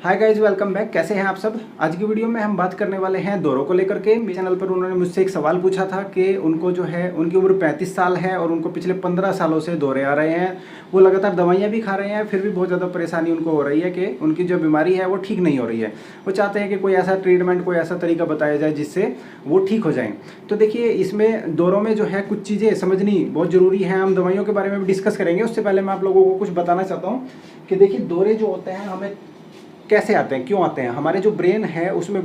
Hi guys, welcome back. कैसे हैं आप सब। आज की वीडियो में हम बात करने वाले हैं दौरों को लेकर के। मेरे चैनल पर उन्होंने मुझसे एक सवाल पूछा था कि उनको जो है उनकी उम्र 35 साल है और उनको पिछले 15 सालों से दौरे आ रहे हैं। वो लगातार दवाइयाँ भी खा रहे हैं, फिर भी बहुत ज़्यादा परेशानी उनको हो रही है कि उनकी जो बीमारी है वो ठीक नहीं हो रही है। वो चाहते हैं कि कोई ऐसा ट्रीटमेंट, कोई ऐसा तरीका बताया जाए जिससे वो ठीक हो जाएँ। तो देखिए, इसमें दौरों में जो है कुछ चीज़ें समझनी बहुत ज़रूरी है। हम दवाइयों के बारे में भी डिस्कस करेंगे। उससे पहले मैं आप लोगों को कुछ बताना चाहता हूँ कि देखिए, दौरे जो होते हैं हमें कैसे आते हैं, क्यों आते हैं। हमारे जो ब्रेन है उसमें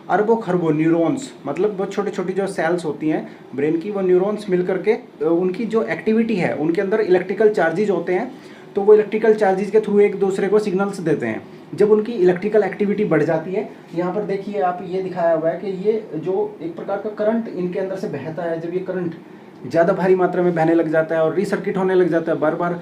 अरबों खरबों न्यूरॉन्स, मतलब बहुत छोटी छोटी जो सेल्स होती हैं ब्रेन की, वो न्यूरॉन्स मिल करके उनकी जो एक्टिविटी है, उनके अंदर इलेक्ट्रिकल चार्जेज होते हैं। तो वो इलेक्ट्रिकल चार्जेज के थ्रू एक दूसरे को सिग्नल्स देते हैं। जब उनकी इलेक्ट्रिकल एक्टिविटी बढ़ जाती है, यहाँ पर देखिए आप, ये दिखाया हुआ है कि ये जो एक प्रकार का करंट इनके अंदर से बहता है, जब ये करंट ज़्यादा भारी मात्रा में बहने लग जाता है और रीसर्किट होने लग जाता है, बार बार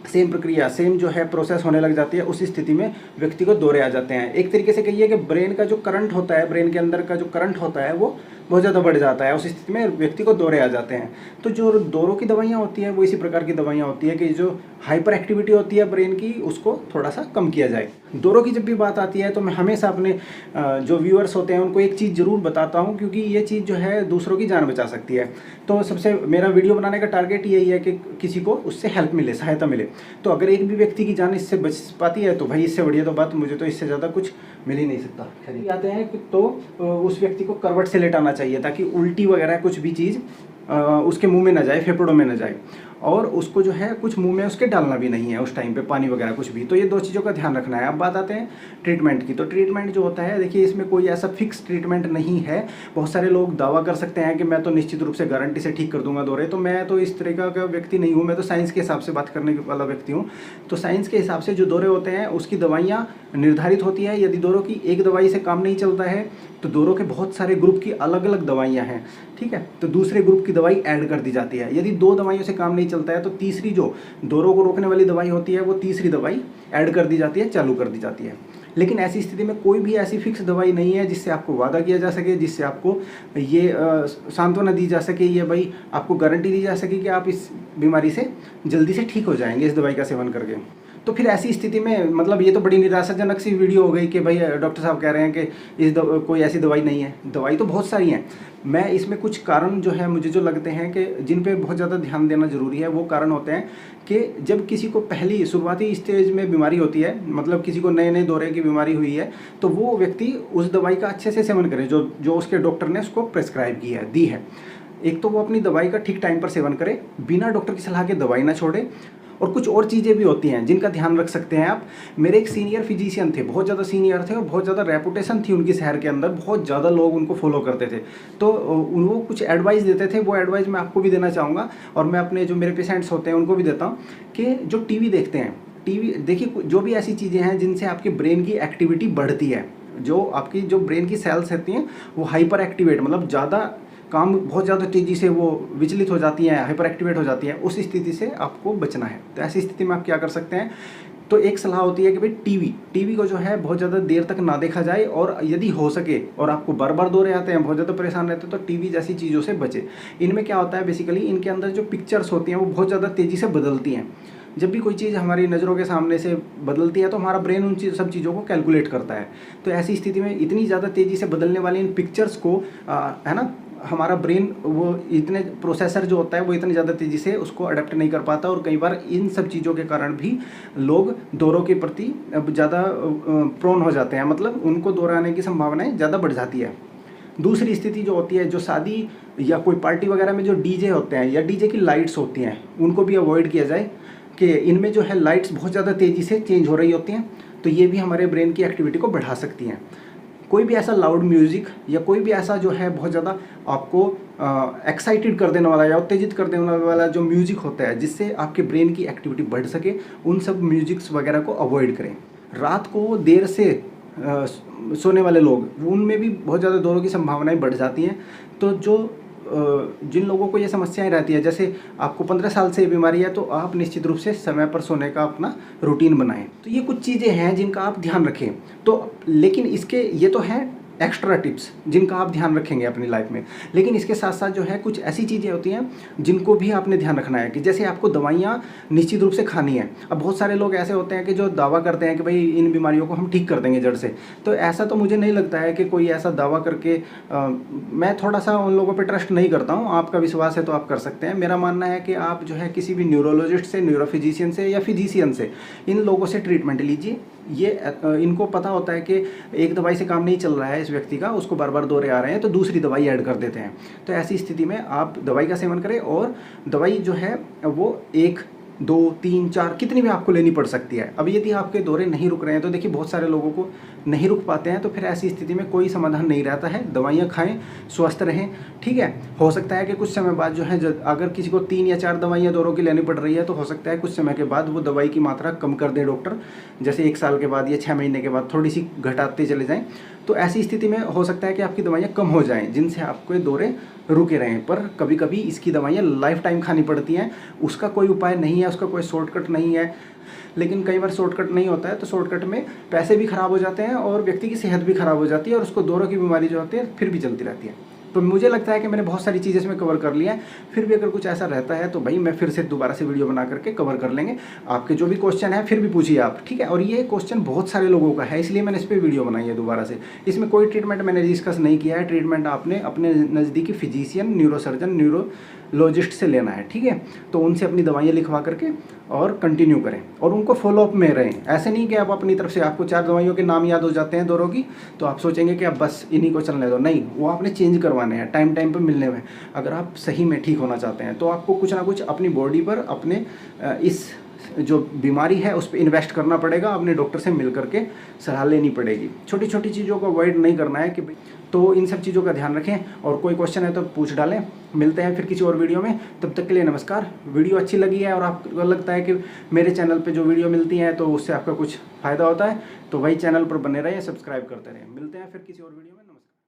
सेम प्रक्रिया, सेम जो है प्रोसेस होने लग जाती है, उस स्थिति में व्यक्ति को दौरे आ जाते हैं। एक तरीके से कहिए कि ब्रेन का जो करंट होता है, ब्रेन के अंदर का जो करंट होता है वो बहुत ज़्यादा बढ़ जाता है। उस स्थिति में व्यक्ति को दौरे आ जाते हैं। तो जो दौरों की दवाइयाँ होती हैं वो इसी प्रकार की दवाइयाँ होती है कि जो हाइपर एक्टिविटी होती है ब्रेन की, उसको थोड़ा सा कम किया जाए। दौरों की जब भी बात आती है तो मैं हमेशा अपने जो व्यूअर्स होते हैं उनको एक चीज़ ज़रूर बताता हूँ, क्योंकि ये चीज़ जो है दूसरों की जान बचा सकती है। तो सबसे मेरा वीडियो बनाने का टारगेट यही है कि किसी को उससे हेल्प मिले, सहायता मिले। तो अगर एक भी व्यक्ति की जान इससे बच पाती है तो भाई इससे बढ़िया तो बात, मुझे तो इससे ज़्यादा कुछ मिल ही नहीं सकता। खैर, आते हैं तो उस व्यक्ति को करवट से लेटाना चाहिए ताकि उल्टी वगैरह कुछ भी चीज़ उसके मुंह में ना जाए, फेफड़ों में ना जाए, और उसको जो है कुछ मुंह में उसके डालना भी नहीं है उस टाइम पे, पानी वगैरह कुछ भी। तो ये दो चीज़ों का ध्यान रखना है। अब बात आते हैं ट्रीटमेंट की। तो ट्रीटमेंट जो होता है, देखिए, इसमें कोई ऐसा फिक्स ट्रीटमेंट नहीं है। बहुत सारे लोग दावा कर सकते हैं कि मैं तो निश्चित रूप से गारंटी से ठीक कर दूंगा दौरे। तो मैं तो इस तरीका का व्यक्ति नहीं हूँ। मैं तो साइंस के हिसाब से बात करने वाला व्यक्ति हूँ। तो साइंस के हिसाब से जो दौरे होते हैं उसकी दवाइयाँ निर्धारित होती है। यदि दौरों की एक दवाई से काम नहीं चलता है तो दौरों के बहुत सारे ग्रुप की अलग अलग दवाइयाँ हैं, ठीक है। तो दूसरे ग्रुप की दवाई ऐड कर दी जाती है। यदि दो दवाइयों से काम नहीं चलता है तो तीसरी जो दौरों को रोकने वाली दवाई होती है वो तीसरी दवाई ऐड कर दी जाती है, चालू कर दी जाती है। लेकिन ऐसी स्थिति में कोई भी ऐसी फिक्स दवाई नहीं है जिससे आपको वादा किया जा सके, जिससे आपको ये सांत्वना दी जा सके, ये भाई आपको गारंटी दी जा सके कि आप इस बीमारी से जल्दी से ठीक हो जाएंगे इस दवाई का सेवन करके। तो फिर ऐसी स्थिति में, मतलब ये तो बड़ी निराशाजनक सी वीडियो हो गई कि भाई डॉक्टर साहब कह रहे हैं कि कोई ऐसी दवाई नहीं है। दवाई तो बहुत सारी हैं। मैं इसमें कुछ कारण जो है मुझे जो लगते हैं कि जिन पे बहुत ज़्यादा ध्यान देना ज़रूरी है, वो कारण होते हैं कि जब किसी को पहली शुरुआती स्टेज में बीमारी होती है, मतलब किसी को नए नए दौरे की बीमारी हुई है, तो वो व्यक्ति उस दवाई का अच्छे से सेवन करे जो उसके डॉक्टर ने उसको प्रेस्क्राइब की है, दी है। एक तो वो अपनी दवाई का ठीक टाइम पर सेवन करे, बिना डॉक्टर की सलाह के दवाई ना छोड़े। और कुछ और चीज़ें भी होती हैं जिनका ध्यान रख सकते हैं आप। मेरे एक सीनियर फिजिशियन थे, बहुत ज़्यादा सीनियर थे और बहुत ज़्यादा रेपुटेशन थी उनकी शहर के अंदर, बहुत ज़्यादा लोग उनको फॉलो करते थे। तो वो कुछ एडवाइस देते थे, वो एडवाइस मैं आपको भी देना चाहूँगा और मैं अपने जो मेरे पेशेंट्स होते हैं उनको भी देता हूँ कि जो टीवी देखते हैं, टीवी देखिए, जो भी ऐसी चीज़ें हैं जिनसे आपके ब्रेन की एक्टिविटी बढ़ती है, जो आपकी जो ब्रेन की सेल्स रहती हैं वो हाइपर एक्टिवेट, मतलब ज़्यादा काम बहुत ज़्यादा तेज़ी से वो विचलित हो जाती हैं, हाइपर एक्टिवेट हो जाती हैं, उस स्थिति से आपको बचना है। तो ऐसी स्थिति में आप क्या कर सकते हैं, तो एक सलाह होती है कि भाई टीवी को जो है बहुत ज़्यादा देर तक ना देखा जाए, और यदि हो सके और आपको बार बार दौरे आते हैं, बहुत ज़्यादा परेशान रहते हैं, तो टीवी जैसी चीज़ों से बचे। इनमें क्या होता है, बेसिकली इनके अंदर जो पिक्चर्स होती हैं वो बहुत ज़्यादा तेज़ी से बदलती हैं। जब भी कोई चीज़ हमारी नज़रों के सामने से बदलती है तो हमारा ब्रेन उन सब चीज़ों को कैलकुलेट करता है। तो ऐसी स्थिति में इतनी ज़्यादा तेज़ी से बदलने वाली इन पिक्चर्स को है ना, हमारा ब्रेन वो इतने प्रोसेसर जो होता है वो इतनी ज़्यादा तेज़ी से उसको अडेप्ट नहीं कर पाता, और कई बार इन सब चीज़ों के कारण भी लोग दौरों के प्रति ज़्यादा प्रोन हो जाते हैं, मतलब उनको दौरा आने की संभावनाएं ज़्यादा बढ़ जाती है। दूसरी स्थिति जो होती है, जो शादी या कोई पार्टी वगैरह में जो डीजे होते हैं या डीजे की लाइट्स होती हैं, उनको भी अवॉइड किया जाए कि इनमें जो है लाइट्स बहुत ज़्यादा तेज़ी से चेंज हो रही होती हैं, तो ये भी हमारे ब्रेन की एक्टिविटी को बढ़ा सकती हैं। कोई भी ऐसा लाउड म्यूज़िक या कोई भी ऐसा जो है बहुत ज़्यादा आपको एक्साइटेड कर देने वाला या उत्तेजित कर देने वाला जो म्यूज़िक होता है जिससे आपके ब्रेन की एक्टिविटी बढ़ सके, उन सब म्यूज़िक्स वगैरह को अवॉइड करें। रात को देर से सोने वाले लोग, उनमें भी बहुत ज़्यादा दौरों की संभावनाएं बढ़ जाती हैं। तो जिन लोगों को ये समस्याएं रहती है, जैसे आपको 15 साल से ये बीमारी है, तो आप निश्चित रूप से समय पर सोने का अपना रूटीन बनाएं। तो ये कुछ चीज़ें हैं जिनका आप ध्यान रखें। तो लेकिन इसके ये तो है एक्स्ट्रा टिप्स जिनका आप ध्यान रखेंगे अपनी लाइफ में। लेकिन इसके साथ साथ जो है कुछ ऐसी चीज़ें होती हैं जिनको भी आपने ध्यान रखना है कि जैसे आपको दवाइयाँ निश्चित रूप से खानी है। अब बहुत सारे लोग ऐसे होते हैं कि जो दावा करते हैं कि भाई इन बीमारियों को हम ठीक कर देंगे जड़ से, तो ऐसा तो मुझे नहीं लगता है कि कोई ऐसा दावा करके मैं थोड़ा सा उन लोगों पर ट्रस्ट नहीं करता हूँ। आपका विश्वास है तो आप कर सकते हैं। मेरा मानना है कि आप जो है किसी भी न्यूरोलॉजिस्ट से, न्यूरोफिजिशियन से या फिजिशियन से, इन लोगों से ट्रीटमेंट लीजिए। ये इनको पता होता है कि एक दवाई से काम नहीं चल रहा है इस व्यक्ति का, उसको बार बार दौरे आ रहे हैं, तो दूसरी दवाई ऐड कर देते हैं। तो ऐसी स्थिति में आप दवाई का सेवन करें, और दवाई जो है वो 1, 2, 3, 4 कितनी भी आपको लेनी पड़ सकती है। अब यदि आपके दौरे नहीं रुक रहे हैं तो देखिए बहुत सारे लोगों को नहीं रुक पाते हैं, तो फिर ऐसी स्थिति में कोई समाधान नहीं रहता है। दवाइयाँ खाएं, स्वस्थ रहें, ठीक है। हो सकता है कि कुछ समय बाद जो है अगर किसी को 3 या 4 दवाइयाँ दौरों की लेनी पड़ रही है, तो हो सकता है कुछ समय के बाद वो दवाई की मात्रा कम कर दें डॉक्टर, जैसे 1 साल के बाद या 6 महीने के बाद थोड़ी सी घटाते चले जाएँ। तो ऐसी स्थिति में हो सकता है कि आपकी दवाइयाँ कम हो जाएँ जिनसे आपके दौरे रुके रहें। पर कभी कभी इसकी दवाइयाँ लाइफ टाइम खानी पड़ती हैं, उसका कोई उपाय नहीं है, उसका कोई शॉर्टकट नहीं है। लेकिन कई बार शॉर्टकट नहीं होता है, तो शॉर्टकट में पैसे भी खराब हो जाते हैं और व्यक्ति की सेहत भी खराब हो जाती है, और उसको दौरों की बीमारी जो होती है फिर भी चलती रहती है। तो मुझे लगता है कि मैंने बहुत सारी चीज़ें इसमें कवर कर ली हैं। फिर भी अगर कुछ ऐसा रहता है तो भाई मैं फिर से दोबारा से वीडियो बना करके कवर कर लेंगे। आपके जो भी क्वेश्चन है फिर भी पूछिए आप, ठीक है। और ये क्वेश्चन बहुत सारे लोगों का है, इसलिए मैंने इस पर वीडियो बनाई है दोबारा से। इसमें कोई ट्रीटमेंट मैंने डिस्कस नहीं किया है। ट्रीटमेंट आपने अपने नज़दीकी फिजिशियन, न्यूरोसर्जन, न्यूरोलॉजिस्ट से लेना है, ठीक है। तो उनसे अपनी दवाइयाँ लिखवा करके और कंटिन्यू करें, और उनको फॉलोअप में रहें। ऐसे नहीं कि आप अपनी तरफ से आपको 4 दवाइयों के नाम याद हो जाते हैं दौरों की, तो आप सोचेंगे कि अब बस इन्हीं को चलने दो। नहीं, वो आपने चेंज करवाने हैं टाइम टाइम पर मिलने में। अगर आप सही में ठीक होना चाहते हैं तो आपको कुछ ना कुछ अपनी बॉडी पर, अपने इस जो बीमारी है उस पर इन्वेस्ट करना पड़ेगा। अपने डॉक्टर से मिल करके सलाह लेनी पड़ेगी। छोटी छोटी चीज़ों को अवॉइड नहीं करना है कि तो इन सब चीज़ों का ध्यान रखें। और कोई क्वेश्चन है तो पूछ डालें। मिलते हैं फिर किसी और वीडियो में, तब तक के लिए नमस्कार। वीडियो अच्छी लगी है और आपको लगता है कि मेरे चैनल पे जो वीडियो मिलती हैं तो उससे आपका कुछ फ़ायदा होता है, तो वही चैनल पर बने रहें, सब्सक्राइब करते रहें। मिलते हैं फिर किसी और वीडियो में। नमस्कार।